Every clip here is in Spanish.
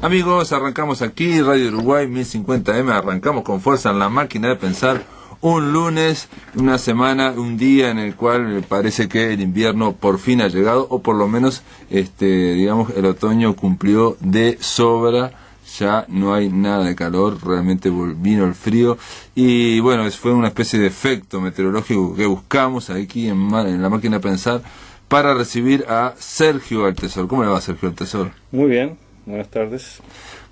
Amigos, arrancamos aquí, Radio Uruguay 1050M, arrancamos con fuerza en la máquina de pensar. Un lunes, una semana, un día en el cual parece que el invierno por fin ha llegado, o por lo menos, digamos, el otoño cumplió de sobra. Ya no hay nada de calor, realmente vino el frío y bueno, fue una especie de efecto meteorológico que buscamos aquí en la máquina de pensar para recibir a Sergio Altesor. ¿Cómo le va, Sergio Altesor? Muy bien, buenas tardes.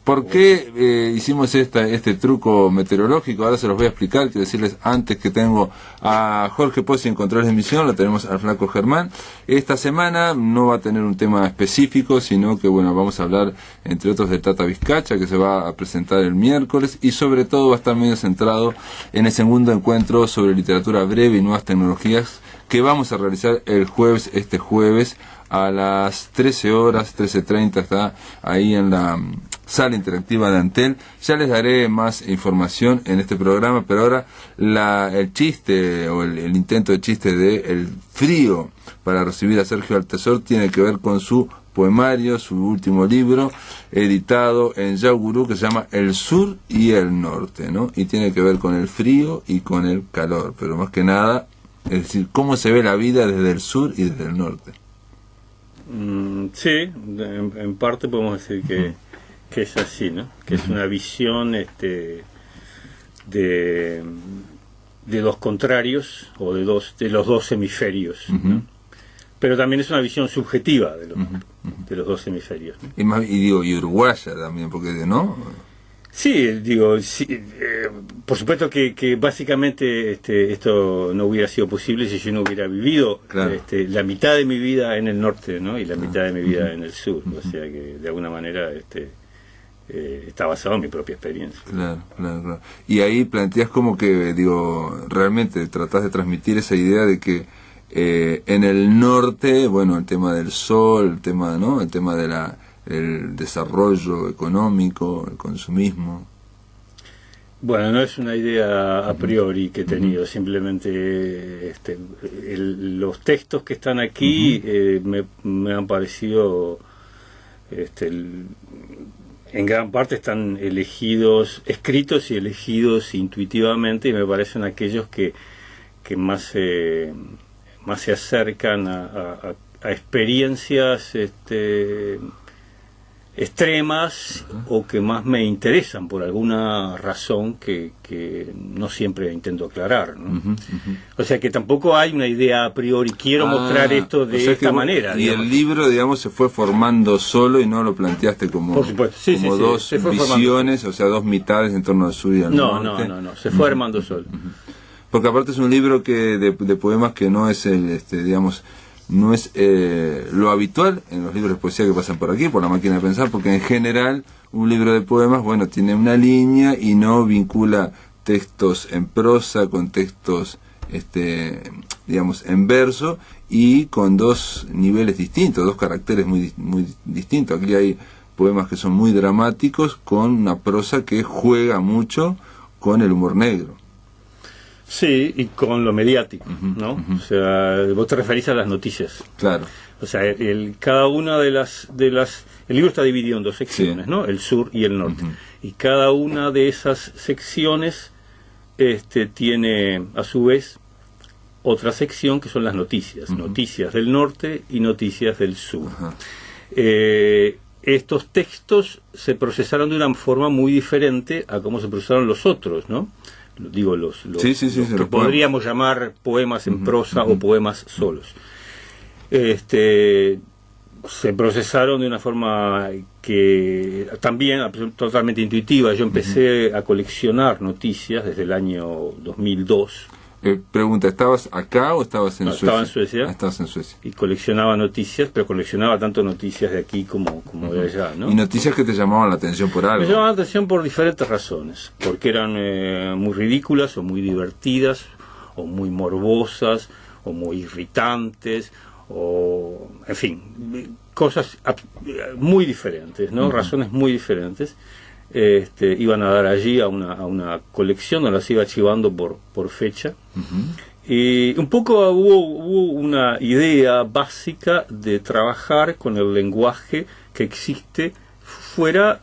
¿Por qué hicimos este truco meteorológico? Ahora se los voy a explicar. Quiero decirles antes que tengo a Jorge Pozzi en control de emisión, lo tenemos al flaco Germán. Esta semana no va a tener un tema específico, sino que bueno, vamos a hablar entre otros de Tata Vizcacha, que se va a presentar el miércoles, y sobre todo va a estar medio centrado en el segundo encuentro sobre literatura breve y nuevas tecnologías que vamos a realizar este jueves a las 13 horas, 13:30, está ahí en la sala interactiva de Antel. Ya les daré más información en este programa, pero ahora el chiste o el intento de chiste de el frío para recibir a Sergio Altesor tiene que ver con su poemario, su último libro, editado en Yaugurú, que se llama El Sur y el Norte, ¿no? Y tiene que ver con el frío y con el calor, pero más que nada, es decir, cómo se ve la vida desde el sur y desde el norte. Sí, en parte podemos decir que es así, ¿no? Que es una visión de dos contrarios o de los dos hemisferios, ¿no? Pero también es una visión subjetiva de los dos hemisferios, ¿no? Y uruguaya también, porque ¿no? Sí, por supuesto que básicamente esto no hubiera sido posible si yo no hubiera vivido la mitad de mi vida en el norte, ¿no? Y la mitad de mi vida en el sur, o sea que de alguna manera está basado en mi propia experiencia. Claro. Y ahí planteas como que, realmente tratás de transmitir esa idea de que en el norte, bueno, el tema del sol, el tema de el desarrollo económico, el consumismo. Bueno, no es una idea a priori que he tenido, simplemente los textos que están aquí me han parecido, en gran parte están escritos y elegidos intuitivamente, y me parecen aquellos que más se acercan a experiencias extremas o que más me interesan por alguna razón que no siempre intento aclarar, ¿no? O sea que tampoco hay una idea a priori, quiero mostrar esto de esta manera. Y el libro, se fue formando solo y no lo planteaste como, por supuesto. Como dos visiones, formando. O sea, dos mitades en torno al sur y al norte. No, se fue armando solo. Porque aparte es un libro de poemas que no es no es lo habitual en los libros de poesía que pasan por aquí, por la máquina de pensar, porque en general un libro de poemas, bueno, tiene una línea y no vincula textos en prosa con textos, en verso, y con dos niveles distintos, dos caracteres muy distintos. Aquí hay poemas que son muy dramáticos, con una prosa que juega mucho con el humor negro. Sí, y con lo mediático, ¿no? O sea, vos te referís a las noticias. Claro. O sea, cada una de las el libro está dividido en dos secciones, ¿no? El sur y el norte. Y cada una de esas secciones tiene a su vez otra sección que son las noticias, noticias del norte y noticias del sur. Estos textos se procesaron de una forma muy diferente a cómo se procesaron los otros, ¿no? Digo, los que podríamos llamar poemas en prosa o poemas solos. Se procesaron de una forma que también totalmente intuitiva. Yo empecé a coleccionar noticias desde el año 2002. Pregunta, ¿estabas acá o estabas en Suecia? Estaba en Suecia. Estabas en Suecia. Y coleccionaba noticias, pero coleccionaba tanto noticias de aquí como de allá, ¿no? ¿Y noticias que te llamaban la atención por algo? Me llamaban la atención por diferentes razones, porque eran muy ridículas o muy divertidas, o muy morbosas, o muy irritantes, o, en fin, cosas muy diferentes, ¿no? Razones muy diferentes. Iban a dar allí a una colección, nos las iba archivando por fecha. Y un poco hubo una idea básica de trabajar con el lenguaje que existe fuera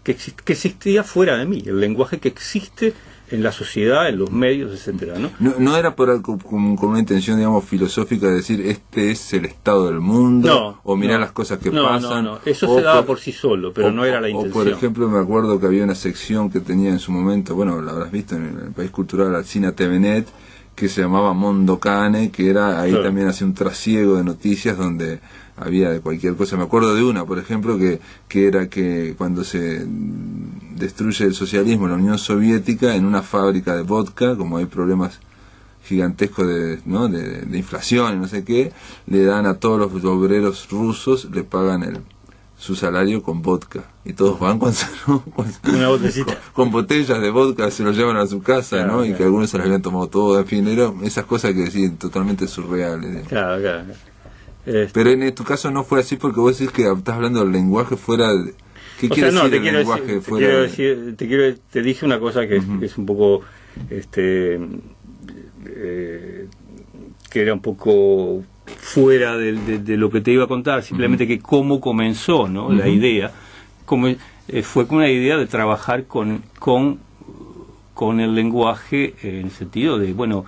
que existía fuera de mí, el lenguaje que existe en la sociedad, en los medios, etcétera, ¿no? No era por algo con una intención, digamos, filosófica de decir este es el estado del mundo, o mirar las cosas que pasan. No, eso se daba por sí solo, pero no era la intención. O por ejemplo, me acuerdo que había una sección que tenía en su momento, bueno, la habrás visto en el País Cultural, Alcina TVNet, que se llamaba Mondo Cane, que era ahí también hacía un trasiego de noticias donde había de cualquier cosa. Me acuerdo de una, por ejemplo, que era que cuando se destruye el socialismo en la Unión Soviética, en una fábrica de vodka, como hay problemas gigantescos de inflación y no sé qué, le dan a todos los obreros rusos, le pagan su salario con vodka, y todos van una botellita con botellas de vodka, se lo llevan a su casa, claro, ¿no? Claro. Y que algunos se las habían tomado todo, en fin, eran esas cosas que decían totalmente surreales. Claro. Pero en tu caso no fue así, porque vos decís que estás hablando del lenguaje fuera de... ¿Qué quiere decir el lenguaje fuera de...? Te dije una cosa que es un poco... que era un poco fuera de lo que te iba a contar, simplemente que cómo comenzó, ¿no? La idea, fue con una idea de trabajar con el lenguaje en el sentido de, bueno,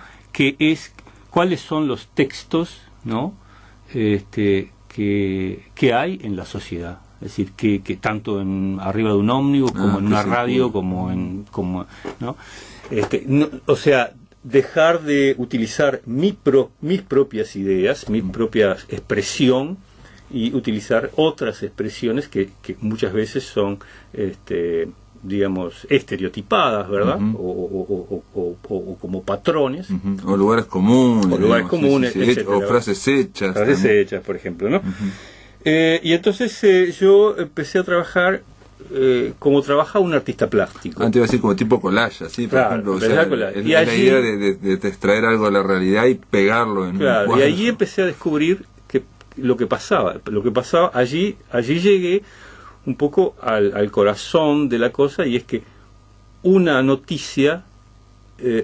cuáles son los textos, ¿no? Que hay en la sociedad, es decir, que tanto arriba de un ómnibus como en una radio, ¿no? O sea, dejar de utilizar mis propias ideas, mi propia expresión, y utilizar otras expresiones que muchas veces son digamos estereotipadas, ¿verdad? O como patrones, o lugares comunes, etcétera, o frases hechas, por ejemplo, ¿no? Y entonces yo empecé a trabajar como trabaja un artista plástico. Antes iba a decir como tipo collage, ¿sí? Por ejemplo, o sea, y la idea de extraer algo de la realidad y pegarlo en un cuadro. Y allí empecé a descubrir que lo que pasaba allí llegué un poco al corazón de la cosa, y es que una noticia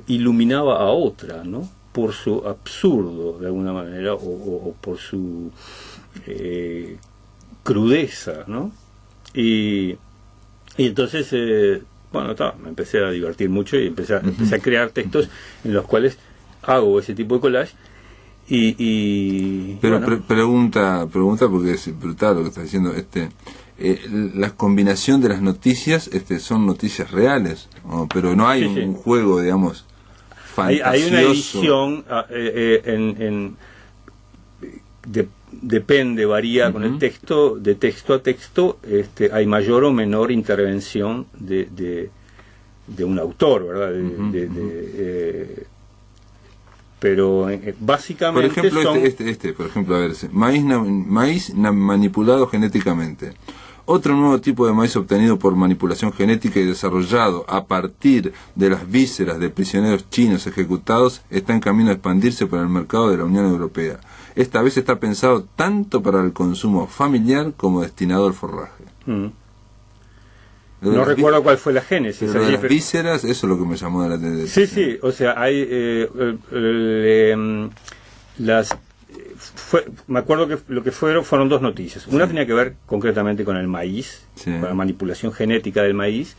iluminaba a otra, ¿no? Por su absurdo, de alguna manera, o por su crudeza, ¿no? Y entonces, me empecé a divertir mucho y empecé a crear textos en los cuales hago ese tipo de collage. Pero pregunta porque es brutal lo que estás diciendo. La combinación de las noticias son noticias reales, ¿no? Pero no hay un juego, digamos, fantasioso. Hay una edición depende, varía con el texto, de texto a texto, hay mayor o menor intervención de un autor, ¿verdad? Pero básicamente por ejemplo, por ejemplo, a ver, maíz manipulado genéticamente. Otro nuevo tipo de maíz obtenido por manipulación genética y desarrollado a partir de las vísceras de prisioneros chinos ejecutados está en camino a expandirse por el mercado de la Unión Europea. Esta vez está pensado tanto para el consumo familiar como destinado al forraje. No recuerdo cuál fue la génesis. Pero de las vísceras, eso es lo que me llamó la atención. Sí, o sea, hay me acuerdo que lo que fueron dos noticias. Una tenía que ver concretamente con el maíz, con la manipulación genética del maíz,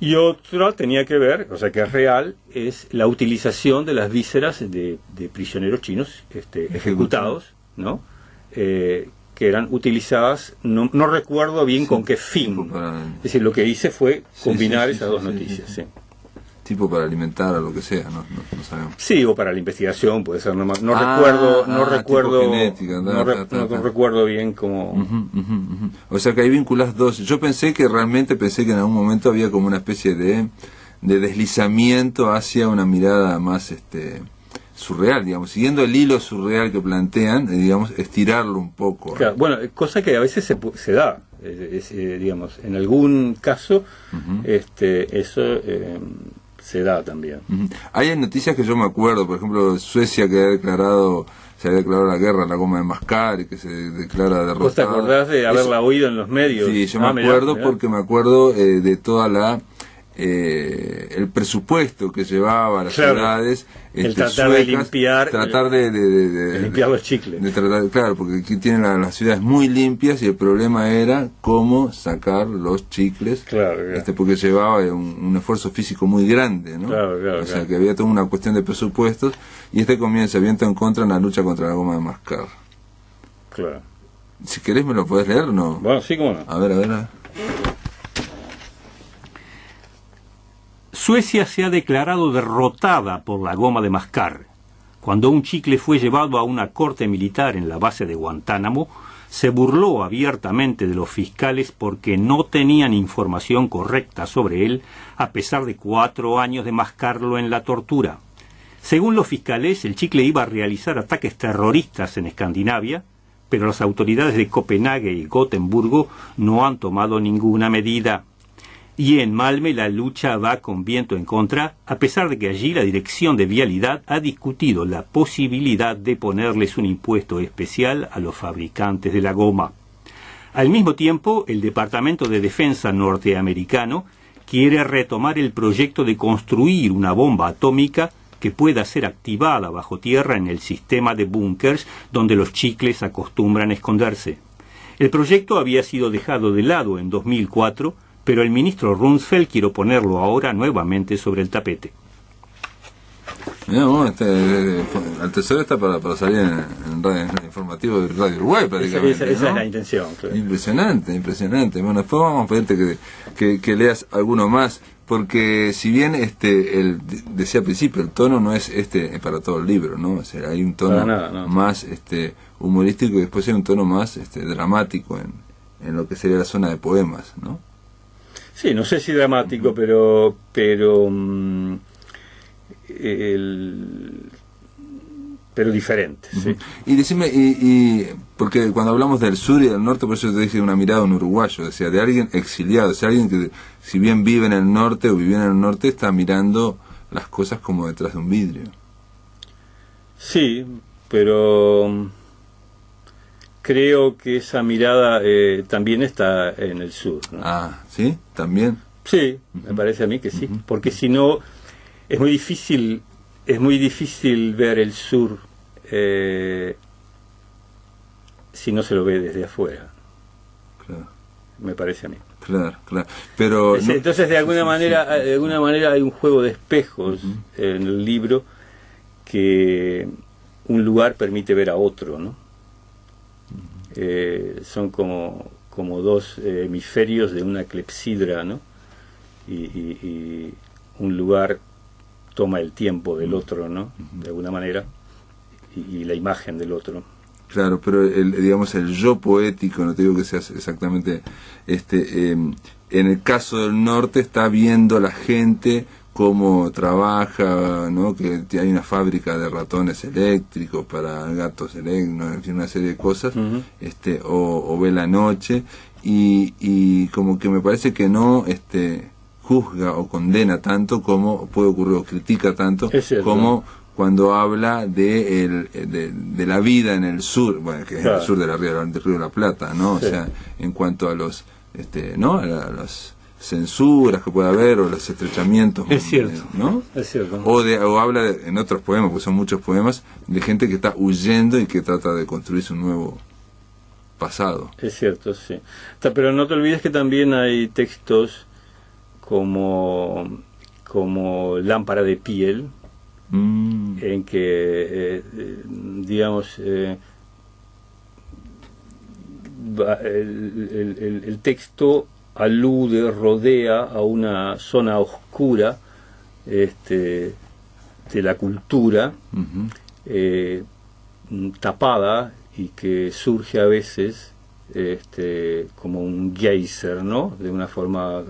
y otra tenía que ver, o sea que es real, es la utilización de las vísceras de prisioneros chinos ejecutados, ¿no? Que eran utilizadas, no recuerdo bien con qué fin. Es decir, lo que hice fue combinar esas dos noticias. Sí. Tipo para alimentar o lo que sea, no sabemos. Sí, o para la investigación, puede ser. No recuerdo genética, no recuerdo bien cómo. O sea que ahí vinculás dos. Yo pensé que en algún momento había como una especie de deslizamiento hacia una mirada más surreal, digamos, siguiendo el hilo surreal que plantean, digamos, estirarlo un poco. Claro, bueno, cosa que a veces se da, digamos, en algún caso, eso se da también. Hay noticias que yo me acuerdo, por ejemplo, Suecia se había declarado la guerra a la goma de mascar y que se declara derrotada. ¿Vos te acordás de haberla oído en los medios? Sí, yo me acuerdo porque me acuerdo de toda la el presupuesto que llevaba a las Claro, ciudades el tratar suecas, de limpiar, tratar de limpiar los chicles. Claro, porque aquí tienen las ciudades muy limpias y el problema era cómo sacar los chicles, Claro. porque llevaba un esfuerzo físico muy grande, ¿no? Claro, o sea que había toda una cuestión de presupuestos, y comienza viento en contra en la lucha contra la goma de mascar. Claro. Si querés me lo podés leer, ¿no? Bueno, sí, cómo no. A ver. Suecia se ha declarado derrotada por la goma de mascar. Cuando un chicle fue llevado a una corte militar en la base de Guantánamo, se burló abiertamente de los fiscales porque no tenían información correcta sobre él, a pesar de 4 años de mascarlo en la tortura. Según los fiscales, el chicle iba a realizar ataques terroristas en Escandinavia, pero las autoridades de Copenhague y Gotemburgo no han tomado ninguna medida. Y en Malmö la lucha va con viento en contra, a pesar de que allí la Dirección de Vialidad ha discutido la posibilidad de ponerles un impuesto especial a los fabricantes de la goma. Al mismo tiempo, el Departamento de Defensa norteamericano quiere retomar el proyecto de construir una bomba atómica que pueda ser activada bajo tierra en el sistema de búnkers donde los chicles acostumbran esconderse. El proyecto había sido dejado de lado en 2004, pero el ministro Rumsfeld quiere ponerlo ahora nuevamente sobre el tapete. No, el tesoro está para salir en el informativo de Radio Uruguay prácticamente. Esa es la intención. Claro. Impresionante. Bueno, después vamos a pedirte que leas alguno más, porque si bien decía al principio, el tono no es para todo el libro, ¿no? O sea, hay un tono más humorístico, y después hay un tono más dramático en lo que sería la zona de poemas, ¿no? Sí, no sé si dramático, pero diferente. ¿Sí? Y decime, porque cuando hablamos del sur y del norte, por eso te dije una mirada a un uruguayo, o sea, de alguien exiliado, o sea, alguien que si bien vive en el norte o vivía en el norte, está mirando las cosas como detrás de un vidrio. Sí, pero creo que esa mirada también está en el sur, ¿no? Ah, ¿sí? ¿También? Sí, me parece a mí que sí, porque si no es muy difícil ver el sur si no se lo ve desde afuera. Claro. Me parece a mí. Claro. Pero entonces de alguna manera hay un juego de espejos en el libro, que un lugar permite ver a otro, ¿no? Son como dos hemisferios de una clepsidra, ¿no? Y un lugar toma el tiempo del otro, ¿no? De alguna manera, y la imagen del otro. Claro, pero el yo poético, no te digo que sea exactamente en el caso del norte está viendo la gente cómo trabaja, ¿no? Que hay una fábrica de ratones eléctricos para gatos eléctricos, en fin, una serie de cosas, o ve la noche, y como que me parece que no juzga o condena tanto como puede ocurrir, o critica tanto como cuando habla de la vida en el sur, bueno, que es el sur del Río de la Plata, ¿no? Sí. O sea, en cuanto a los ¿no? A las censuras que puede haber, o los estrechamientos, es cierto, ¿no? Es cierto. O habla en otros poemas, porque son muchos poemas, de gente que está huyendo y que trata de construirse un nuevo pasado. Es cierto, sí. Pero no te olvides que también hay textos como Lámpara de piel, en que digamos el texto alude, rodea a una zona oscura de la cultura, tapada, y que surge a veces como un geyser, ¿no? De una forma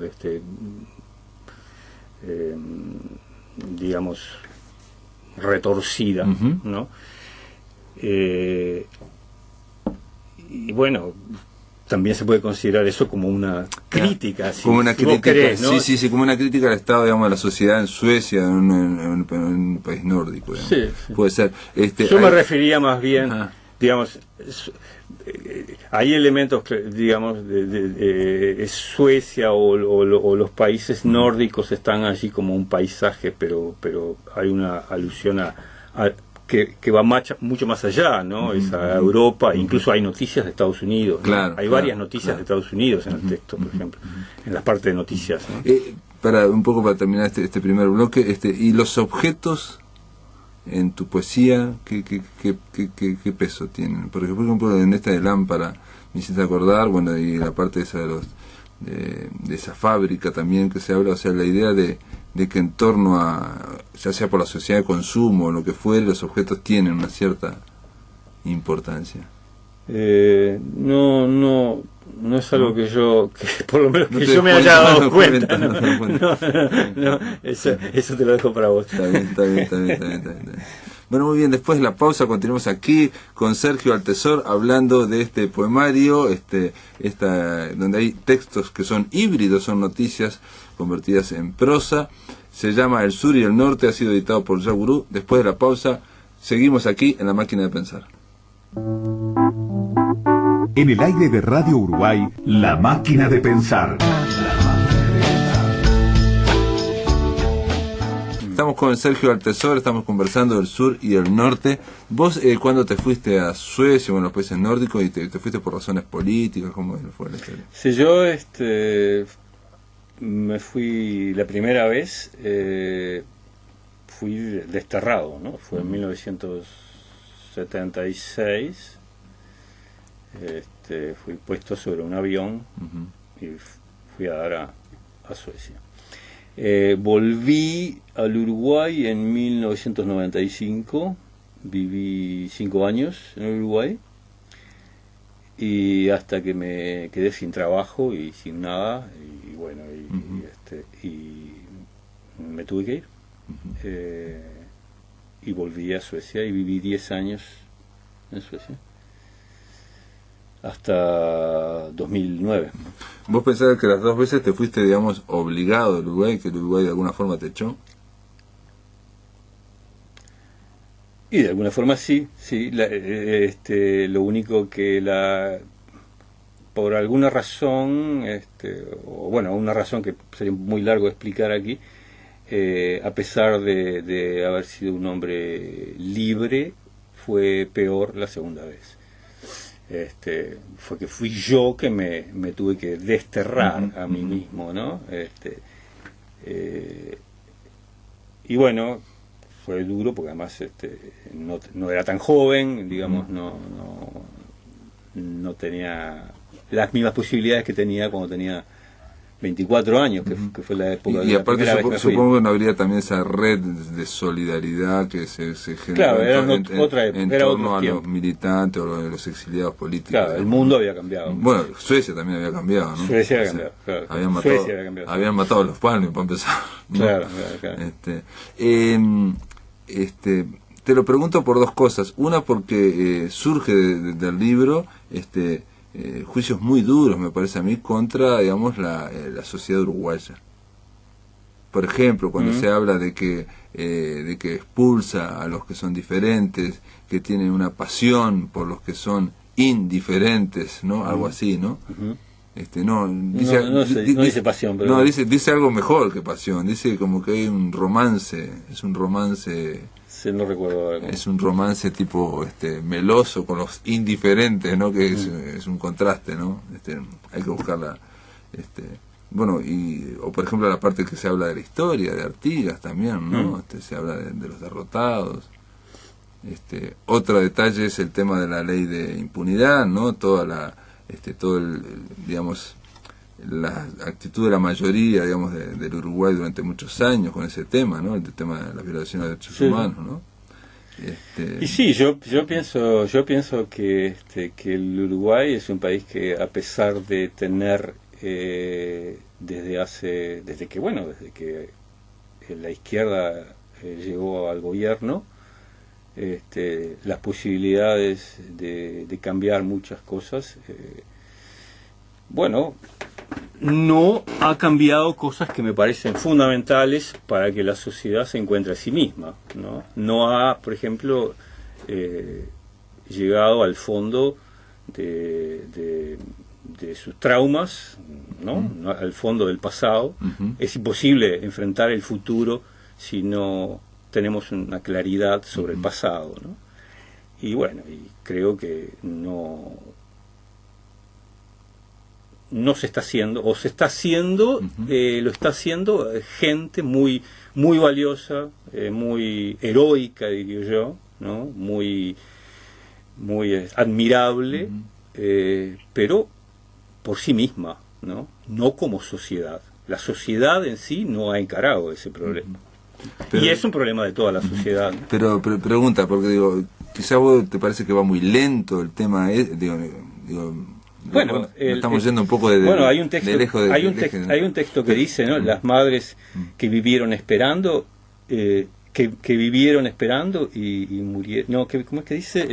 digamos retorcida, ¿no? Y bueno, también se puede considerar eso como una crítica, como una crítica, crees, ¿no? sí, como una crítica al estado, digamos, de la sociedad en Suecia, en un país nórdico, digamos. Sí. Puede ser. Yo me refería más bien, digamos, hay elementos, digamos, de Suecia o los países nórdicos están allí como un paisaje, pero hay una alusión que va mucho más allá, ¿no? Es a Europa, incluso hay noticias de Estados Unidos, ¿no? Claro, hay varias noticias de Estados Unidos en el texto, por ejemplo, en la parte de noticias, ¿no? Para terminar este primer bloque, y los objetos en tu poesía, ¿qué peso tienen? Porque, por ejemplo, en esta de lámpara me hiciste acordar, bueno, y la parte esa de esa fábrica también que se habla, o sea, la idea de que en torno a, ya sea por la sociedad de consumo o lo que fuere, los objetos tienen una cierta importancia. No es algo que por lo menos que yo me haya dado cuenta. No, eso te lo dejo para vos. Está bien. Bueno, muy bien, después de la pausa continuamos aquí con Sergio Altezor hablando de este poemario, donde hay textos que son híbridos, son noticias convertidas en prosa. Se llama El Sur y el Norte, ha sido editado por Yagurú. Después de la pausa, seguimos aquí en La Máquina de Pensar. En el aire de Radio Uruguay, La Máquina de Pensar. Estamos con Sergio Altezor, estamos conversando del sur y el norte. Vos, ¿cuándo te fuiste a Suecia, los países nórdicos, y te fuiste por razones políticas? ¿Cómo fue la historia? Sí, yo me fui la primera vez, fui desterrado, ¿no? Fue en 1976. Fui puesto sobre un avión y fui a dar a Suecia. Volví al Uruguay en 1995, viví 5 años en Uruguay, y hasta que me quedé sin trabajo y sin nada, y bueno, y me tuve que ir. Y volví a Suecia y viví 10 años en Suecia hasta 2009. ¿Vos pensás que las 2 veces te fuiste, digamos, obligado al Uruguay, que el Uruguay de alguna forma te echó? Y de alguna forma sí. Lo único que por alguna razón, una razón que sería muy largo de explicar aquí, a pesar de haber sido un hombre libre, fue peor la segunda vez. Fue que fui yo que me tuve que desterrar a mí mismo, ¿no? Y bueno, fue duro porque además no era tan joven, digamos, no tenía las mismas posibilidades que tenía cuando tenía 24 años, que fue la época y aparte supongo que no habría también esa red de solidaridad que se generó, claro, en torno a los militantes o a los exiliados políticos. Claro, el mundo había cambiado. Bueno, Suecia también había cambiado, ¿no? Suecia había cambiado, claro. Habían matado a los Palmes, para empezar, ¿no? Claro. Te lo pregunto por 2 cosas. Una, porque surge del libro juicios muy duros, me parece a mí, contra, digamos, la sociedad uruguaya. Por ejemplo, cuando se habla de que expulsa a los que son diferentes, que tienen una pasión por los que son indiferentes, ¿no? Algo así, ¿no? No dice pasión, pero no, dice algo mejor que pasión. Dice como que hay un romance, es un romance. No recuerdo algo. Es un romance tipo meloso con los indiferentes, ¿no? Que es un contraste, ¿no? Hay que buscarla. Bueno, o por ejemplo la parte que se habla de la historia de Artigas también, ¿no? Se habla de los derrotados. Otro detalle es el tema de la ley de impunidad, ¿no? Todo digamos, la actitud de la mayoría, digamos, del Uruguay durante muchos años con ese tema, ¿no? El tema de la violación de derechos humanos, ¿no? Y sí, yo pienso que el Uruguay es un país que, a pesar de tener desde que la izquierda llegó al gobierno, las posibilidades de cambiar muchas cosas, no ha cambiado cosas que me parecen fundamentales para que la sociedad se encuentre a sí misma, ¿no? No ha, por ejemplo, llegado al fondo de sus traumas, ¿no? Al fondo del pasado. Es imposible enfrentar el futuro si no tenemos una claridad sobre el pasado, ¿no? Y bueno, y creo que no se está haciendo, o se está haciendo, lo está haciendo gente muy muy valiosa, muy heroica, diría yo, ¿no? Muy admirable, pero por sí misma, ¿no? No como sociedad. La sociedad en sí no ha encarado ese problema. Pero, y es un problema de toda la sociedad, ¿no? Pero pregunta, porque digo, quizá vos te parece que va muy lento el tema, bueno, estamos yendo un poco de bueno, hay un texto, hay un texto que dice, ¿no? Las madres que vivieron esperando, que vivieron esperando y murieron. No, ¿cómo es que dice?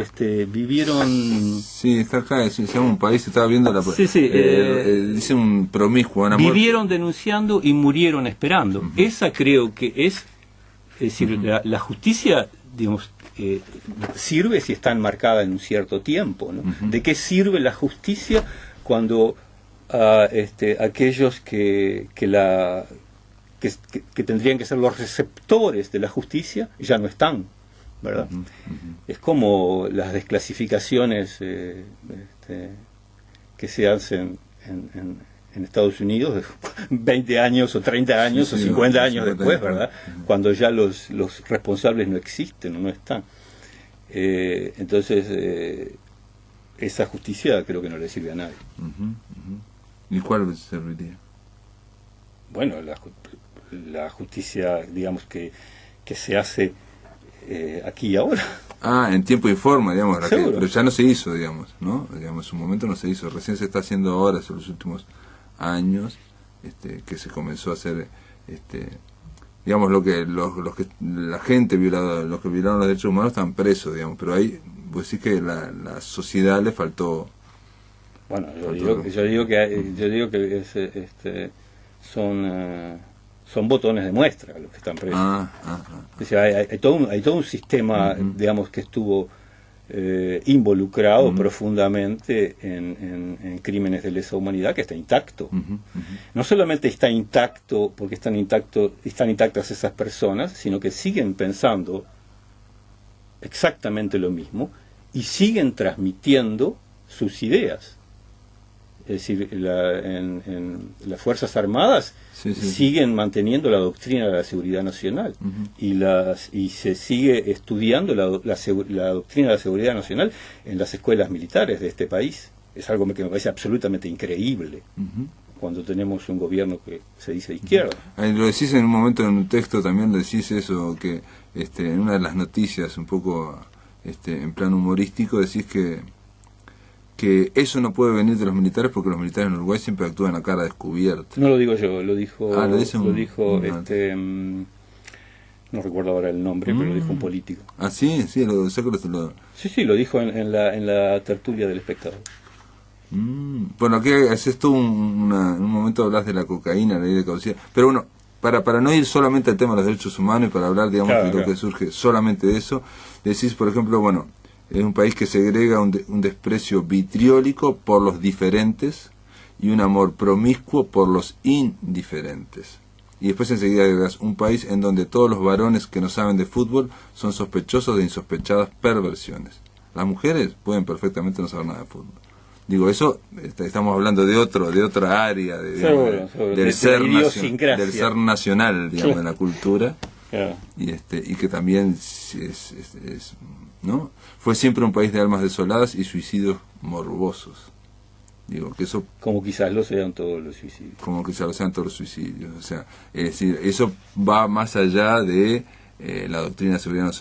Vivieron. Sí, está acá, se llama un país, estaba viendo la. Sí, dice un promiscuo. Vivieron denunciando y murieron esperando. Esa creo que es decir, la justicia, digamos, sirve si está enmarcada en un cierto tiempo, ¿no? ¿De qué sirve la justicia cuando aquellos que tendrían que ser los receptores de la justicia ya no están, ¿verdad? Es como las desclasificaciones que se hacen en Estados Unidos 20 años o 30 años o 50 años después, ¿verdad? Cuando ya los responsables no existen o no están. Entonces, esa justicia creo que no le sirve a nadie. ¿Y cuál serviría? Bueno, la justicia, digamos, que se hace aquí y ahora. En tiempo y forma, digamos, pero ya no se hizo, digamos, ¿no? Digamos, en su momento no se hizo, recién se está haciendo ahora, en los últimos años, que se comenzó a hacer, digamos, los que la gente violada, los que violaron los derechos humanos están presos, digamos, pero ahí, pues sí que la sociedad le faltó. Bueno, yo digo que son botones de muestra los que están presos. O sea, hay todo un sistema, digamos, que estuvo involucrado profundamente en crímenes de lesa humanidad, que está intacto. No solamente está intacto porque están intactas esas personas, sino que siguen pensando exactamente lo mismo y siguen transmitiendo sus ideas. Es decir, en las Fuerzas Armadas siguen manteniendo la doctrina de la seguridad nacional y se sigue estudiando la doctrina de la seguridad nacional en las escuelas militares de este país. Es algo que me parece absolutamente increíble cuando tenemos un gobierno que se dice de izquierda. Lo decís en un momento en un texto, también lo decís eso, que en una de las noticias, un poco en plan humorístico, decís que eso no puede venir de los militares porque los militares en Uruguay siempre actúan a cara descubierta. No lo digo yo, lo dijo no recuerdo ahora el nombre, pero lo dijo un político. Sí, Sí, lo dijo en la tertulia del Espectador. Bueno, aquí haces tú en un momento hablas de la cocaína, la ley de caducidad, pero bueno, para no ir solamente al tema de los derechos humanos y para hablar, digamos, de lo que surge solamente de eso, decís, por ejemplo, bueno, es un país que segrega un desprecio vitriólico por los diferentes y un amor promiscuo por los indiferentes. Y después enseguida agregas un país en donde todos los varones que no saben de fútbol son sospechosos de insospechadas perversiones. Las mujeres pueden perfectamente no saber nada de fútbol. Digo, eso estamos hablando de otra área del ser nacional, digamos, de la cultura. Y que también es ¿no? Fue siempre un país de almas desoladas y suicidios morbosos. Digo, que eso... Como quizás lo sean todos los suicidios. O sea, es decir, eso va más allá de la doctrina de seguridad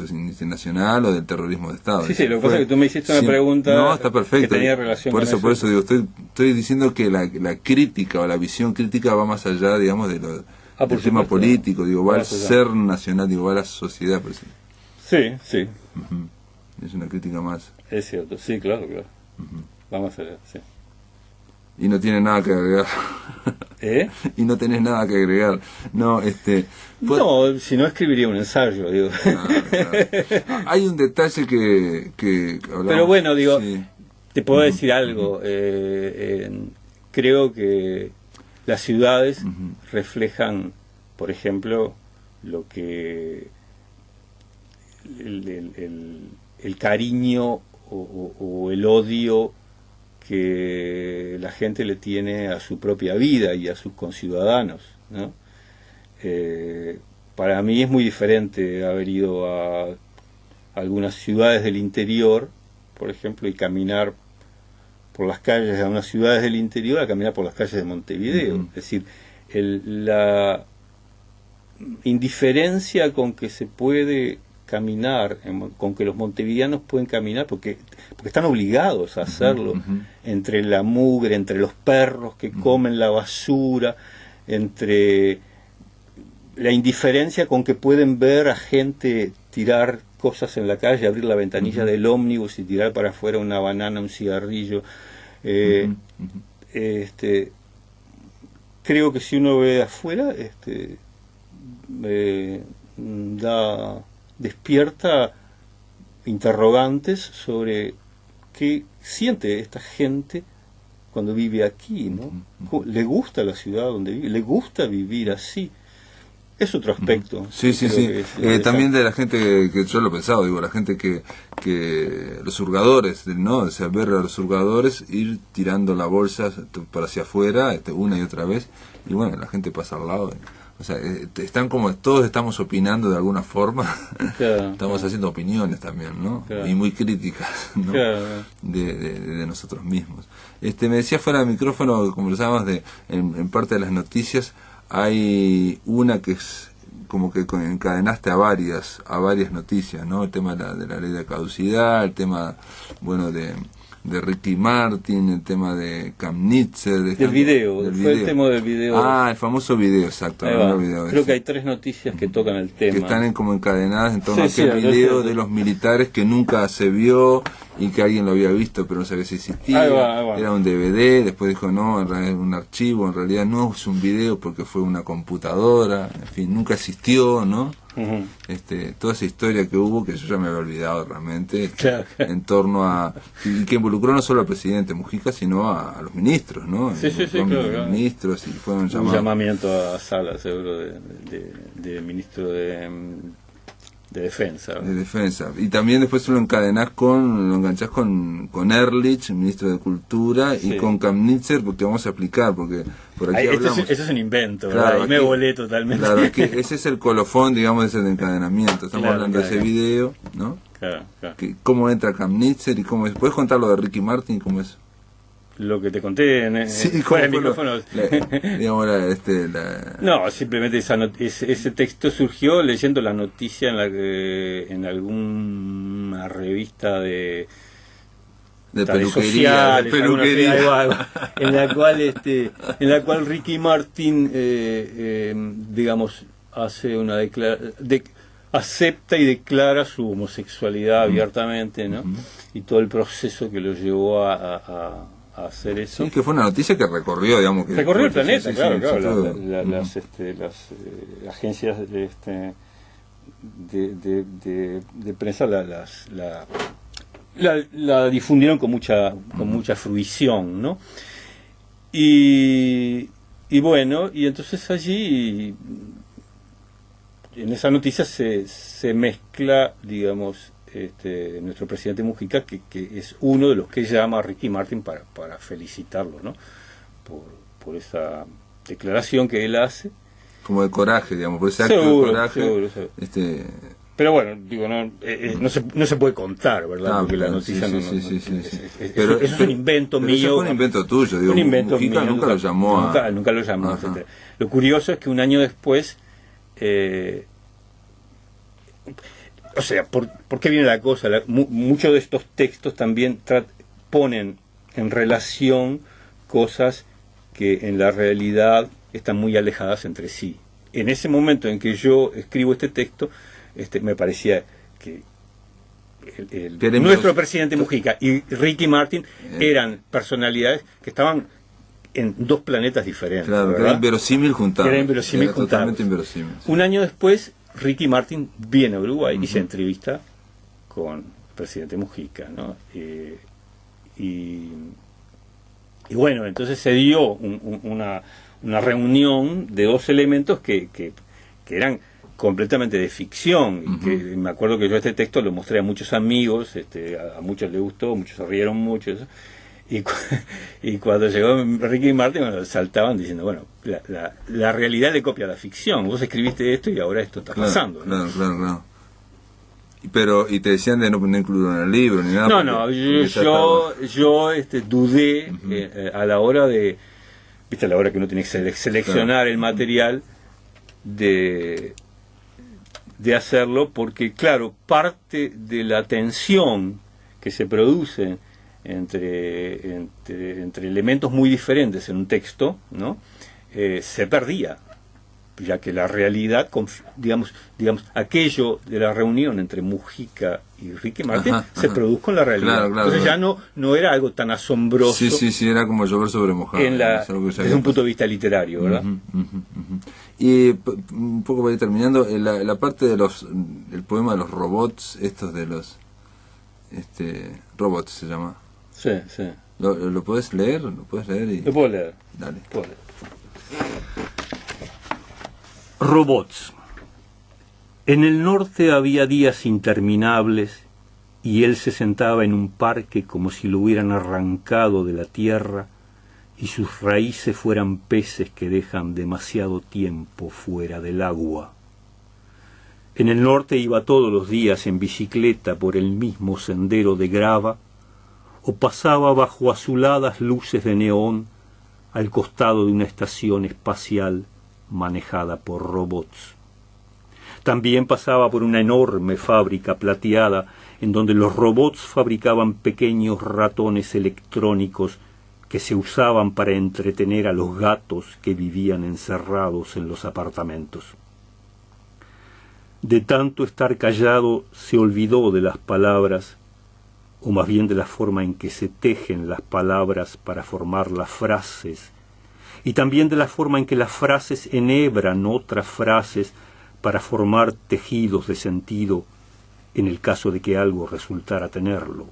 nacional o del terrorismo de Estado. Sí, lo que pasa es que tú me hiciste una pregunta. No, está perfecto. Que tenía relación con eso. Por eso digo, estoy diciendo que la crítica o la visión crítica va más allá, digamos, del tema político, digo, va al ser nacional, digo, va a la sociedad. Por eso. Sí. Es una crítica más. Es cierto, sí, claro. Vamos a ver, sí. Y no tiene nada que agregar. Y no tenés nada que agregar. No, no, si no escribiría un ensayo, digo. Claro. Hay un detalle que hablamos. Pero bueno, digo, sí. te puedo decir algo. Creo que las ciudades reflejan, por ejemplo, lo que el cariño o el odio que la gente le tiene a su propia vida y a sus conciudadanos, ¿no? Para mí es muy diferente haber ido a algunas ciudades del interior, por ejemplo, y caminar por las calles de unas ciudades del interior a caminar por las calles de Montevideo. Es decir, la indiferencia con que se puede caminar, con que los montevideanos pueden caminar, porque están obligados a hacerlo, entre la mugre, entre los perros que comen la basura, entre la indiferencia con que pueden ver a gente tirar cosas en la calle, abrir la ventanilla del ómnibus y tirar para afuera una banana, un cigarrillo. Creo que si uno ve de afuera, despierta interrogantes sobre qué siente esta gente cuando vive aquí, ¿no? ¿Le gusta la ciudad donde vive? ¿Le gusta vivir así? Es otro aspecto. Sí. También de la gente que yo lo pensaba, digo, la gente que los hurgadores, ¿no? O sea, ver a los hurgadores ir tirando la bolsa para hacia afuera, una y otra vez, y bueno, la gente pasa al lado. O sea, están como, todos estamos opinando de alguna forma, claro, estamos haciendo opiniones también, ¿no? Claro. Y muy críticas, ¿no? Claro. De nosotros mismos. Me decía fuera del micrófono, conversábamos en parte de las noticias, hay una que es como que encadenaste a varias noticias, ¿no? El tema de la ley de caducidad, el tema, bueno, de Ricky Martin, el tema de Kamnitzer, del video, el tema del video. El famoso video, exacto. Creo que hay 3 noticias que tocan el tema. Que están como encadenadas en torno a aquel video de los militares que nunca se vio y que alguien lo había visto pero no sabía si existía. Ahí va. Era un DVD, después dijo no, en realidad es un archivo, en realidad no es un video porque fue una computadora, en fin, nunca existió, ¿no? Toda esa historia que hubo, que yo ya me había olvidado realmente, en torno a, y que involucró no solo al presidente Mujica, sino a los ministros, ¿no? Claro. Ministros, y fueron un llamamiento a Sala, seguro, de ministro de Defensa. De Defensa. Y también después lo enganchás con Ehrlich, ministro de Cultura, y con Kamnitzer, porque vamos a explicar, porque por aquí hablamos. Eso es un invento, claro, ¿verdad? Y me volé totalmente. Claro, ese es el colofón, digamos, de ese encadenamiento. Estamos hablando de ese video, ¿no? Claro. ¿Cómo entra Kamnitzer y cómo es? ¿Puedes contar lo de Ricky Martin? ¿Cómo es? Lo que te conté fuera del micrófono. No, simplemente ese texto surgió leyendo la noticia en alguna revista de peluquería, en la cual Ricky Martin digamos hace una acepta y declara su homosexualidad abiertamente, ¿no? Y todo el proceso que lo llevó a hacer eso. Sí, que fue una noticia que recorrió, digamos, que recorrió el planeta, claro. Las agencias de prensa la difundieron con mucha fruición, ¿no? Y bueno, y entonces allí en esa noticia se mezcla, digamos, nuestro presidente Mujica, que es uno de los que llama a Ricky Martin para felicitarlo, ¿no? por esa declaración que él hace. Como de coraje, digamos, por ese acto de coraje. Seguro. Pero bueno, digo, no se puede contar, ¿verdad? Porque la noticia Pero eso es un invento mío. Eso fue un invento tuyo, digo. Un invento Mujica mío, nunca lo llamó nunca lo llamó, etc. Lo curioso es que un año después, o sea, ¿por qué viene la cosa? Muchos de estos textos también ponen en relación cosas que en la realidad están muy alejadas entre sí. En ese momento en que yo escribo este texto, me parecía que nuestro presidente Mujica y Ricky Martin eran personalidades que estaban en dos planetas diferentes. Claro, que era inverosímil juntarlos. Era inverosímil juntarlos. Totalmente inverosímil. Sí. Un año después, Ricky Martin viene a Uruguay y se entrevista con el presidente Mujica, ¿no? Y bueno, entonces se dio una reunión de dos elementos que eran completamente de ficción, y que me acuerdo que yo este texto lo mostré a muchos amigos, a muchos les gustó, muchos se rieron mucho, y cuando llegó Ricky Martin, bueno, saltaban diciendo, bueno, la realidad le copia la ficción, vos escribiste esto y ahora esto está pasando, ¿no? Claro. Y te decían de no incluirlo en el libro ni nada. No, yo dudé a la hora de, viste, a la hora que uno tiene que seleccionar el material de hacerlo, porque claro, parte de la tensión que se produce entre elementos muy diferentes en un texto, ¿no? Se perdía, ya que la realidad, digamos, aquello de la reunión entre Mujica y Ricky Martin se produjo en la realidad. Claro, entonces ya no era algo tan asombroso. Sí, era como llover sobre mojado. Desde un punto de vista literario, ¿verdad? Y un poco para ir terminando, la parte de el poema de los robots, estos de los robots se llama. Sí. ¿Lo puedes leer? Lo puedo leer. Dale. Robots. En el norte había días interminables y él se sentaba en un parque como si lo hubieran arrancado de la tierra y sus raíces fueran peces que dejan demasiado tiempo fuera del agua. En el norte iba todos los días en bicicleta por el mismo sendero de grava o pasaba bajo azuladas luces de neón al costado de una estación espacial manejada por robots. También pasaba por una enorme fábrica plateada en donde los robots fabricaban pequeños ratones electrónicos que se usaban para entretener a los gatos que vivían encerrados en los apartamentos. De tanto estar callado se olvidó de las palabras, o más bien de la forma en que se tejen las palabras para formar las frases, y también de la forma en que las frases enhebran otras frases para formar tejidos de sentido en el caso de que algo resultara tenerlo.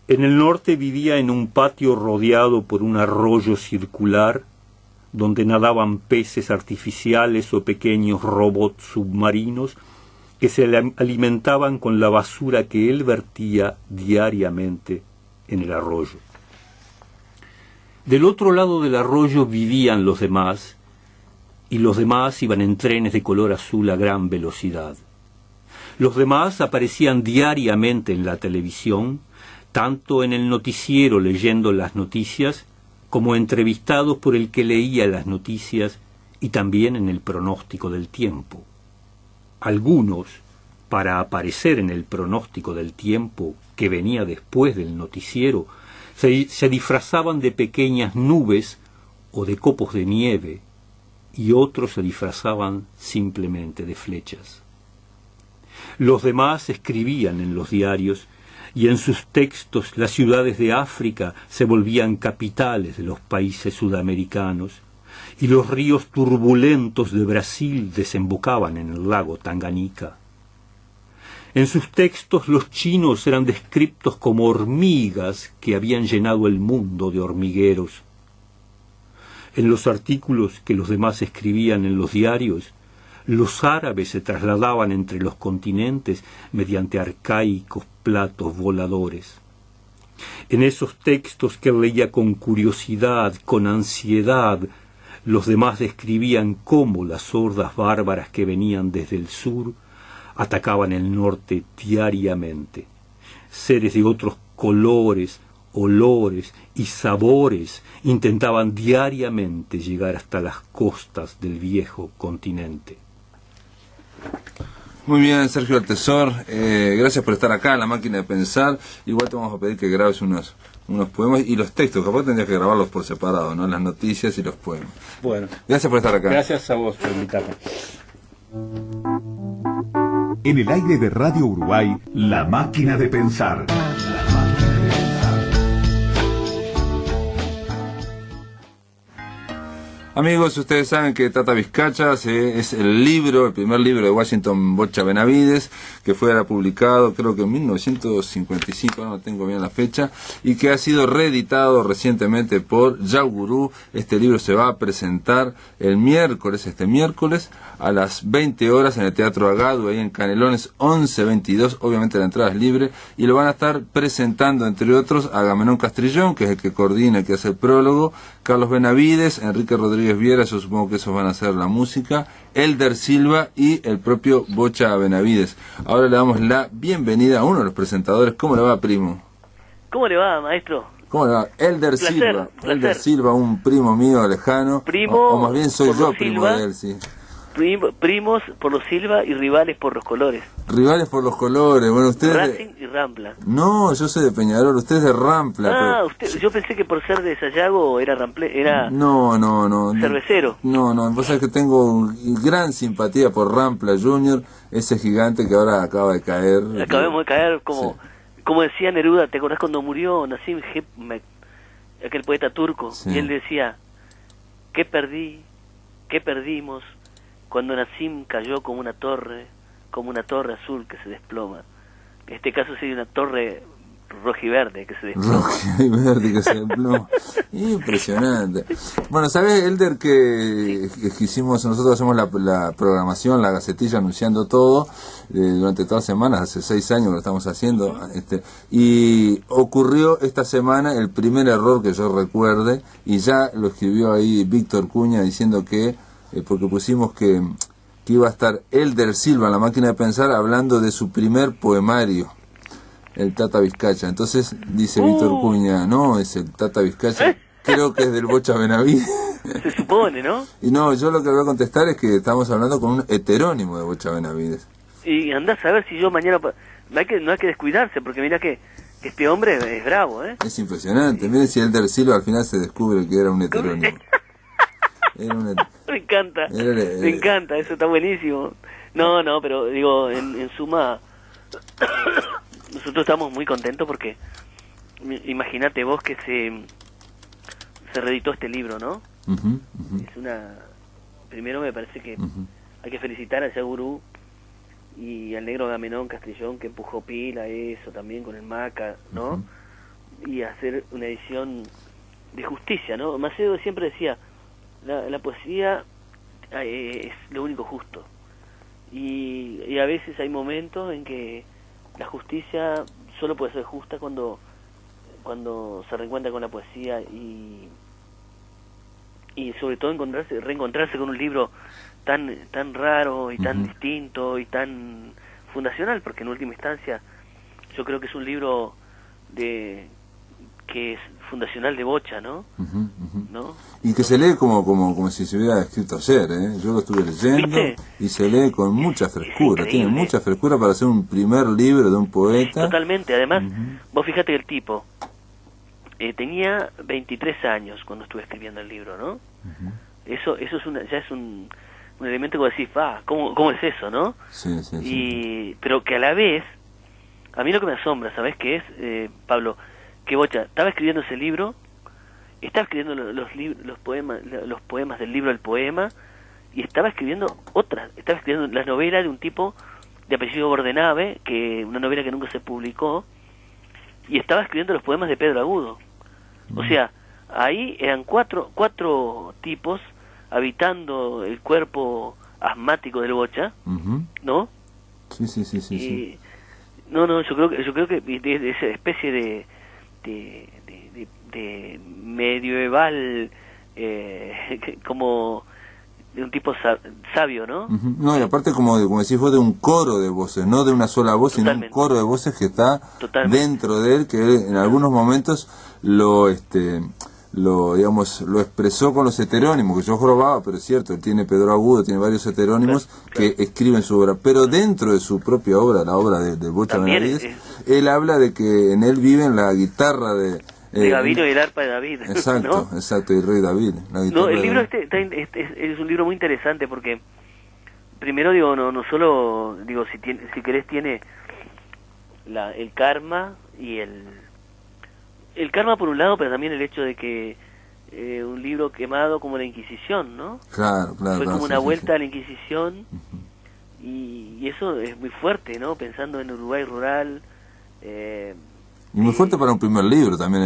En el norte vivía en un patio rodeado por un arroyo circular donde nadaban peces artificiales o pequeños robots submarinos que se alimentaban con la basura que él vertía diariamente en el arroyo. Del otro lado del arroyo vivían los demás, y los demás iban en trenes de color azul a gran velocidad. Los demás aparecían diariamente en la televisión, tanto en el noticiero leyendo las noticias, como entrevistados por el que leía las noticias y también en el pronóstico del tiempo. Algunos, para aparecer en el pronóstico del tiempo que venía después del noticiero, se disfrazaban de pequeñas nubes o de copos de nieve, y otros se disfrazaban simplemente de flechas. Los demás escribían en los diarios, y en sus textos las ciudades de África se volvían capitales de los países sudamericanos, y los ríos turbulentos de Brasil desembocaban en el lago Tanganica. En sus textos los chinos eran descritos como hormigas que habían llenado el mundo de hormigueros. En los artículos que los demás escribían en los diarios, los árabes se trasladaban entre los continentes mediante arcaicos platos voladores. En esos textos que él leía con curiosidad, con ansiedad, los demás describían cómo las hordas bárbaras que venían desde el sur atacaban el norte diariamente. Seres de otros colores, olores y sabores intentaban diariamente llegar hasta las costas del viejo continente. Muy bien, Sergio Altesor, gracias por estar acá en La Máquina de Pensar. Igual te vamos a pedir que grabes unos poemas y los textos, capaz tendrías que grabarlos por separado, ¿no? Las noticias y los poemas. Bueno. Gracias por estar acá. Gracias a vos por invitarme. En el aire de Radio Uruguay, La Máquina de Pensar. Amigos, ustedes saben que Tata Vizcacha es el primer libro de Washington Bocha Benavides, que fue publicado creo que en 1955, no tengo bien la fecha, y que ha sido reeditado recientemente por Yaugurú. Este libro se va a presentar este miércoles, a las 20 horas en el Teatro Agadu, ahí en Canelones 1122, obviamente la entrada es libre, y lo van a estar presentando, entre otros, Agamenón Castrillón, que es el que coordina, que hace el prólogo, Carlos Benavides, Enrique Rodríguez Viera, yo supongo que esos van a hacer la música, Elder Silva y el propio Bocha Benavides. Ahora le damos la bienvenida a uno de los presentadores. ¿Cómo le va, primo? ¿Cómo le va, maestro? ¿Cómo le va? Elder Silva. Elder Silva, un primo mío lejano. Primo, o más bien soy yo primo Silva, de él, sí. Primos por los Silva y rivales por los colores. Rivales por los colores. Bueno, ustedes... Racing y Rampla. No, yo soy de Peñarol, usted es de Rampla. Ah, pero... yo pensé que por ser de Sayago era No. cervecero. No, vos sabés que tengo gran simpatía por Rampla Junior, ese gigante que ahora acaba de caer. Acabamos de caer como... Sí. Como decía Neruda, ¿te acordás cuando murió Nassim Hikmet, aquel poeta turco? Sí. Y él decía, ¿qué perdimos cuando Nassim cayó como una torre azul que se desploma? En este caso sería una torre rojiverde que se desploma. Rojiverde que se desploma. Impresionante. Bueno, ¿sabés, Elder, que hicimos, nosotros hacemos la programación, la gacetilla anunciando todo, durante todas las semanas, hace 6 años que lo estamos haciendo, y ocurrió esta semana el primer error que yo recuerde, y ya lo escribió ahí Víctor Cuña diciendo que, porque pusimos que iba a estar Elder Silva en la máquina de pensar hablando de su primer poemario, el Tata Vizcacha. Entonces dice Víctor Cuña, no, es el Tata Vizcacha, creo que es del Bocha Benavides. Se supone, ¿no? Y no, yo lo que voy a contestar es que estamos hablando con un heterónimo de Bocha Benavides. Y andás a ver si yo mañana... No hay que descuidarse, porque mira que este hombre es bravo, ¿eh? Es impresionante. Miren si Elder Silva al final se descubre que era un heterónimo. Me encanta, eso está buenísimo. No, pero digo, en suma, nosotros estamos muy contentos porque imagínate vos que se reeditó este libro, ¿no? Es primero me parece que hay que felicitar a Yaugurú y al negro Agamenón Castrillón, que empujó pila a eso también con el Maca, ¿no? Y hacer una edición de justicia, ¿no? Macedo siempre decía, la poesía es lo único justo, y a veces hay momentos en que la justicia solo puede ser justa cuando se reencuentra con la poesía, y sobre todo reencontrarse con un libro tan raro y tan distinto y tan fundacional, porque en última instancia yo creo que es un libro que es fundacional de Bocha, ¿no? ¿No? Y que se lee como si se hubiera escrito ayer, ¿eh? Yo lo estuve leyendo. ¿Viste? Y se lee con mucha frescura, tiene mucha frescura para ser un primer libro de un poeta. Totalmente, además, vos fíjate que el tipo tenía 23 años cuando estuve escribiendo el libro, ¿no? Eso ya es un elemento que vos decís, ¿cómo es eso, no? Sí. Pero que a la vez, a mí lo que me asombra, ¿sabés qué es, Pablo? Que Bocha estaba escribiendo ese libro, estaba escribiendo los poemas del libro El Poema, y estaba escribiendo las novelas de un tipo de apellido Bordenave, una novela que nunca se publicó, y estaba escribiendo los poemas de Pedro Agudo. O sea, ahí eran cuatro tipos habitando el cuerpo asmático del Bocha, ¿no? Sí. No, yo creo que de esa especie de medieval, como de un tipo sabio, ¿no? No, y aparte como decís vos, de un coro de voces, no de una sola voz, sino un coro de voces que está dentro de él, que en algunos momentos lo expresó con los heterónimos, que yo jorobaba, pero es cierto, él tiene Pedro Agudo, tiene varios heterónimos que escriben su obra, pero dentro de su propia obra, la obra de Bocha Benavides, él habla de que en él viven la guitarra de Gavino y el arpa de David. Exacto, ¿no? Exacto, y Rey David. No, el libro es un libro muy interesante porque, primero digo, no solo, digo, si querés tiene el karma y el karma por un lado, pero también el hecho de que un libro quemado como la Inquisición, ¿no? Claro, claro. Fue como una sí, vuelta sí. a la Inquisición, y eso es muy fuerte, ¿no? Pensando en Uruguay rural. Y muy fuerte para un primer libro también.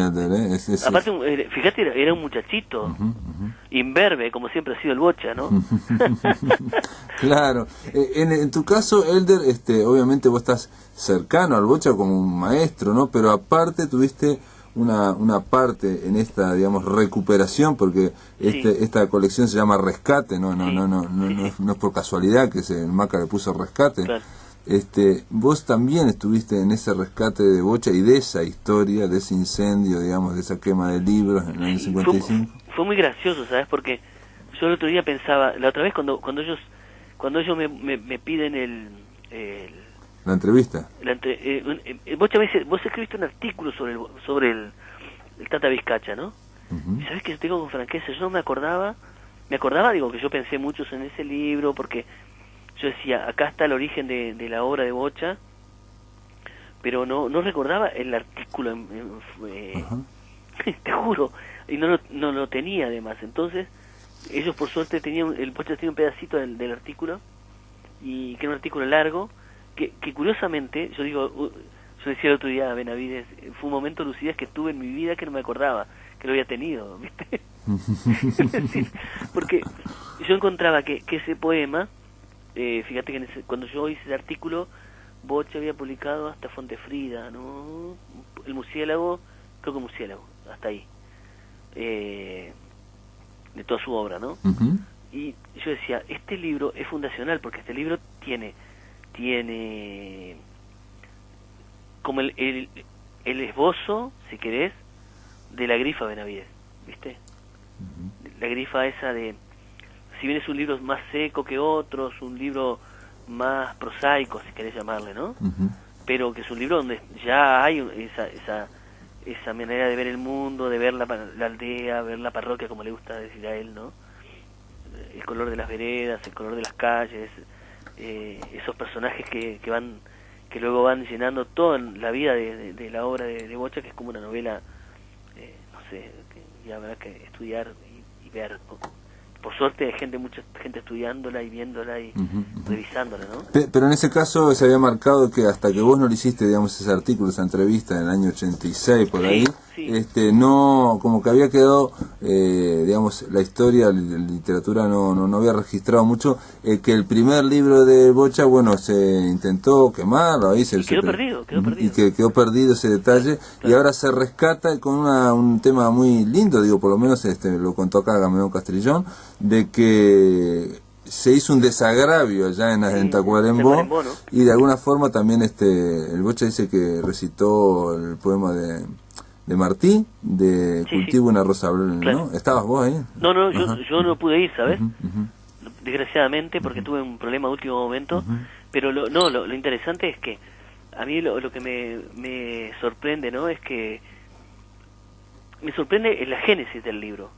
Aparte, fíjate, era un muchachito, imberbe, como siempre ha sido el Bocha, ¿no? Claro. En tu caso, Elder, obviamente vos estás cercano al Bocha como un maestro, ¿no? Pero aparte tuviste una parte en esta, digamos, recuperación, porque esta colección se llama Rescate, no es por casualidad que el Maca le puso Rescate. Claro. Vos también estuviste en ese rescate de Bocha y de esa historia, de ese incendio, digamos, de esa quema de libros en el año 55. Fue muy gracioso, ¿sabes? Porque yo el otro día pensaba, la otra vez cuando ellos me piden la entrevista. Bocha me dice, vos escribiste un artículo sobre el Tata Vizcacha, ¿no? Y sabés que yo te digo con franqueza, yo no me acordaba, digo, que yo pensé mucho en ese libro, porque yo decía, acá está el origen de la obra de Bocha, pero no recordaba el artículo, te juro, y no lo tenía además. Entonces, ellos por suerte el Bocha tenía un pedacito del artículo, y que era un artículo largo, que curiosamente, yo decía el otro día a Benavides, fue un momento lucidez que tuve en mi vida que no me acordaba que lo había tenido, ¿viste? Es decir, porque yo encontraba que ese poema, fíjate que cuando yo hice el artículo, Bocha había publicado hasta Fontefrida, ¿no? El Murciélago, creo que Murciélago, hasta ahí, de toda su obra, ¿no? Y yo decía, este libro es fundacional, porque este libro tiene como el esbozo, si querés, de la grifa Benavides, ¿viste? La grifa esa de, si bien es un libro más seco que otros, un libro más prosaico, si querés llamarle, ¿no? Pero que es un libro donde ya hay esa manera de ver el mundo, de ver la aldea, ver la parroquia, como le gusta decir a él, ¿no? El color de las veredas, el color de las calles, esos personajes que luego van llenando toda la vida de la obra de Bocha, que es como una novela, no sé, que ya habrá que estudiar y ver. Por suerte hay mucha gente estudiándola y viéndola y revisándola, ¿no? Pero en ese caso se había marcado que hasta que vos no le hiciste, digamos, ese artículo, esa entrevista en el año 86, por ahí, no, como que había quedado, digamos, la historia, la literatura no había registrado mucho, que el primer libro de Bocha, bueno, se intentó quemarlo, ahí quedó perdido. Y que quedó perdido ese detalle, y ahora se rescata con un tema muy lindo, digo, por lo menos lo contó acá Gameón Castrillón, de que se hizo un desagravio allá en Tacuarembó, ¿no? Y de alguna forma también el Bocha dice que recitó el poema de Martí, de Cultivo una rosa, ¿no? Claro. ¿Estabas vos ahí? No, yo no pude ir, ¿sabes? Desgraciadamente, porque tuve un problema a último momento, pero lo interesante es que a mí lo que me sorprende, ¿no? Es que me sorprende la génesis del libro.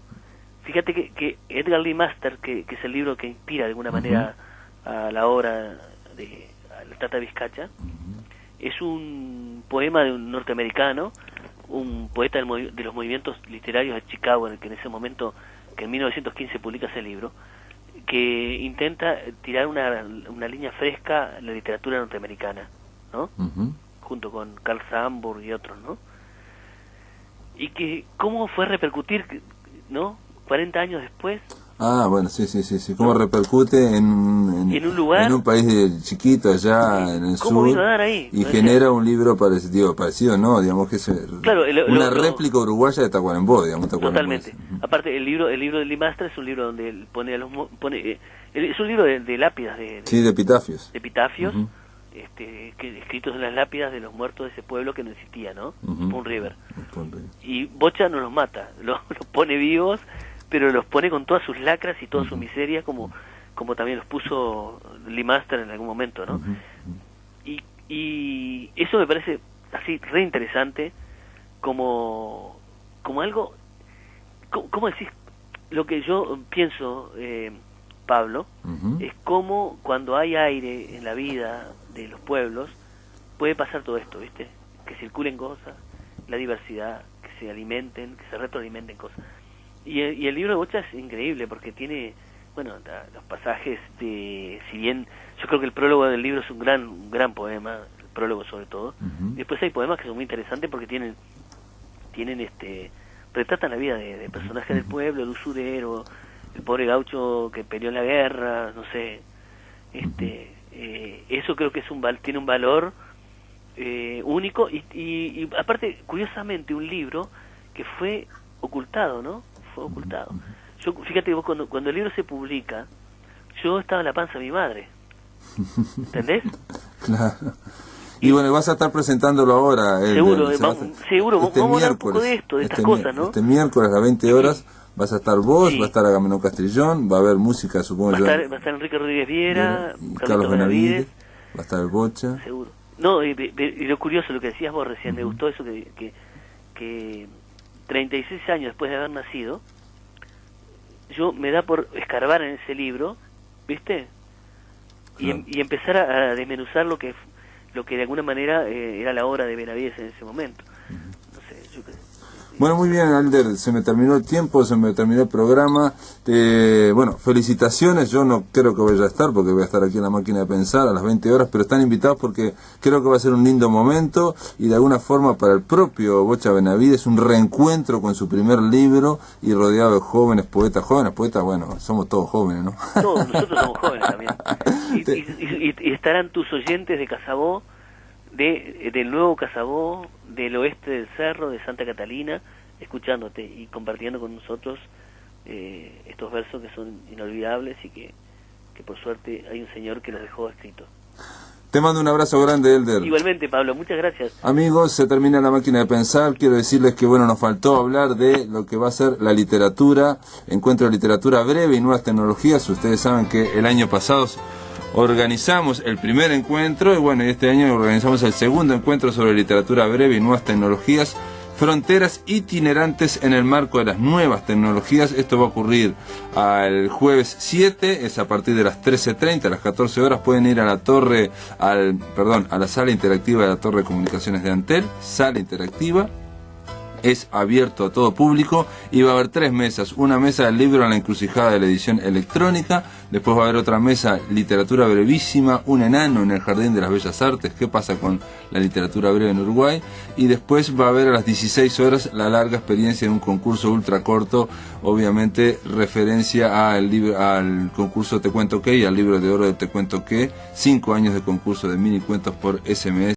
Fíjate que Edgar Lee Master, que es el libro que inspira de alguna manera a la obra de la Tata Vizcacha, es un poema de un norteamericano, un poeta de los movimientos literarios de Chicago, en ese momento, que en 1915 publica ese libro, que intenta tirar una línea fresca a la literatura norteamericana, ¿no? Junto con Carl Sandburg y otros, ¿no? Y que cómo fue a repercutir, ¿no? 40 años después. Ah, bueno, sí. ¿Cómo repercute en un lugar? En un país chiquito allá en el sur. ¿Cómo vino a dar ahí? Y genera un libro parecido, ¿no? Digamos que es una réplica uruguaya de Tacuarembó, digamos. Totalmente. Aparte, el libro de Lee Master es un libro donde él es un libro de lápidas. De epitafios. De epitafios, escritos en las lápidas de los muertos de ese pueblo que no existía, ¿no? Spoon River. Y Bocha no los mata, los pone vivos, pero los pone con todas sus lacras y toda su miseria, como también los puso Lee Master en algún momento, ¿no? Y eso me parece así re interesante, como algo, ¿cómo decís? Lo que yo pienso, Pablo, es como cuando hay aire en la vida de los pueblos, puede pasar todo esto, ¿viste? Que circulen cosas, la diversidad, que se alimenten, que se retroalimenten cosas. Y el libro de Bocha es increíble porque tiene, bueno, los pasajes de, si bien yo creo que el prólogo del libro es un gran poema, el prólogo sobre todo, después hay poemas que son muy interesantes porque tienen retratan la vida de personajes del pueblo, el usurero, el pobre gaucho que peleó en la guerra, no sé, eso creo que tiene un valor único y aparte, curiosamente, un libro que fue ocultado, ¿no? Fue ocultado. Yo, fíjate vos, cuando el libro se publica, yo estaba en la panza de mi madre. ¿Entendés? Claro. Y bueno, vas a estar presentándolo ahora. Seguro, vamos a hablar un poco de esto, de estas cosas, ¿no? Este miércoles a las 20 horas vas a estar vos, va a estar Agamenón Castrillón, va a haber música, supongo va a estar Enrique Rodríguez Viera, Carlos Benavides, va a estar el Bocha. Seguro. No, y lo curioso, lo que decías vos recién, me gustó eso que 36 años después de haber nacido, yo me da por escarbar en ese libro, ¿viste? Y empezar a desmenuzar lo que de alguna manera era la obra de Benavides en ese momento. No sé, yo creo. Bueno, muy bien, Alder, se me terminó el tiempo, se me terminó el programa. Bueno, felicitaciones, yo no creo que vaya a estar, porque voy a estar aquí en la máquina de pensar a las 20 horas, pero están invitados porque creo que va a ser un lindo momento y de alguna forma para el propio Bocha Benavides, un reencuentro con su primer libro y rodeado de jóvenes poetas, bueno, somos todos jóvenes, ¿no? Todos, nosotros somos jóvenes también. Y estarán tus oyentes de Casabó, del nuevo Casabó, del oeste del Cerro, de Santa Catalina, escuchándote y compartiendo con nosotros estos versos que son inolvidables y que por suerte hay un señor que los dejó escritos. Te mando un abrazo grande, Elder. Igualmente, Pablo, muchas gracias. Amigos, se termina la máquina de pensar. Quiero decirles que, bueno, nos faltó hablar de lo que va a ser la literatura, encuentro de literatura breve y nuevas tecnologías. Ustedes saben que el año pasado organizamos el primer encuentro y bueno, este año organizamos el segundo encuentro sobre literatura breve y nuevas tecnologías, fronteras itinerantes en el marco de las nuevas tecnologías. Esto va a ocurrir el jueves 7, es a partir de las 13:30, a las 14 horas pueden ir a la a la sala interactiva de la Torre de Comunicaciones de Antel, sala interactiva. Es abierto a todo público y va a haber 3 mesas. Una mesa del libro en la encrucijada de la edición electrónica. Después va a haber otra mesa, literatura brevísima, un enano en el Jardín de las Bellas Artes. ¿Qué pasa con la literatura breve en Uruguay? Y después va a haber a las 16 horas la larga experiencia de un concurso ultra corto. Obviamente referencia al concurso Te Cuento Qué y al libro de oro de Te Cuento Qué. 5 años de concurso de mini cuentos por SMS.